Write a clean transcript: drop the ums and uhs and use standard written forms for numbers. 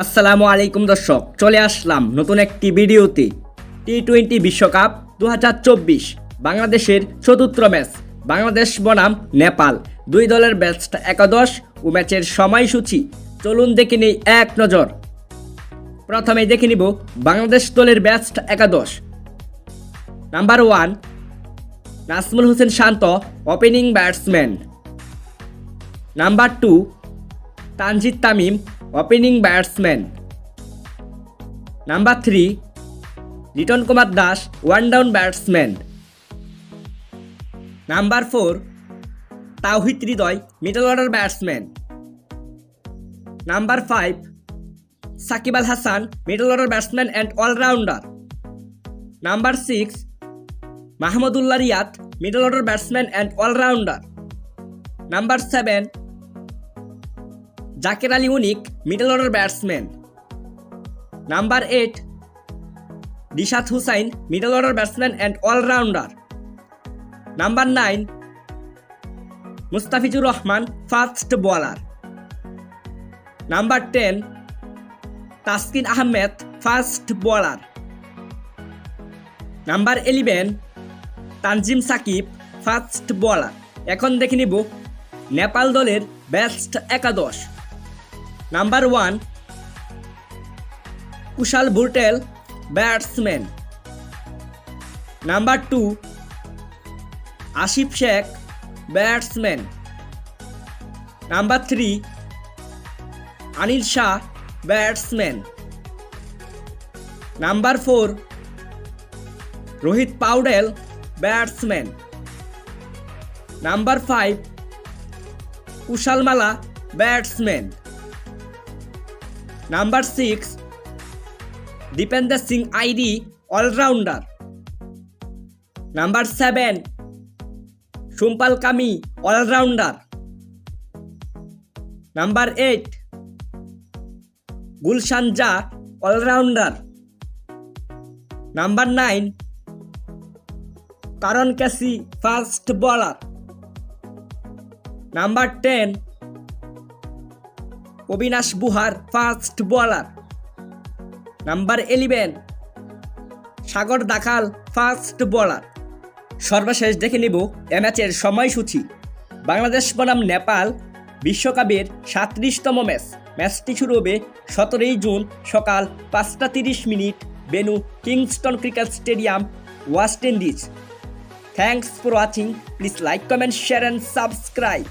আসসালামু আলাইকুম দর্শক, চলে আসলাম নতুন একটি ভিডিওতে। টি-20 বিশ্বকাপ 2024 বাংলাদেশের চতুর্থ ম্যাচ, বাংলাদেশ বনাম নেপাল। দুই দলের বেস্ট একাদশ ও ম্যাচের সময়সূচি চলুন দেখে নেই এক নজর। প্রথমে দেখে নিব বাংলাদেশ দলের বেস্ট একাদশ। Number 1 Najmul Hossain Shanto, opening batsman. Number 2 Tanzid Tamim, opening batsman. Number 3 Litton Kumar Das, one down batsman. Number 4 Towhid Hridoy, middle order batsman. Number 5 Shakib Al Hasan, middle order batsman and allrounder. Number 6 Mahmudullah Riyad, middle order batsman and allrounder. Number 7 Jaker Ali Anik, middle order batsman. Number 8 Rishad Hossain, middle order batsman and allrounder. Number 9 Mustafizur Rahman, fast bowler. Number 10 Taskin Ahmed, fast bowler. Number 11 Tanzim Sakib, fast bowler. এখন দেখে নিব নেপাল দলের best একাদশ। Number 1 Kushal Bhurtel, batsman. Number 2 Asif Sheikh, batsman. Number 3 Anil Sah, batsman. Number 4 Rohit Paudel, batsman. Number 5 Kushal Malla, batsman. Number 6 Dipendra Singh Airee, allrounder. Number 7 Sompal Kami, allrounder. Number 8 Gulshan জা, allrounder. Number 9 Karan KC, fast bowler. Number 10 Abinash Bohara, fast bowler. Number 11 Sagar Dhakal, fast bowler. সর্বশেষ দেখে নিব এ ম্যাচের সময়সূচি। বাংলাদেশ বনাম নেপাল বিশ্বকাপের 37তম ম্যাচ। ম্যাচটি শুরু হবে 17 জুন সকাল 5:30 venue Kingston cricket stadium, West Indies. Thanks for watching. Please like, comment, share and subscribe.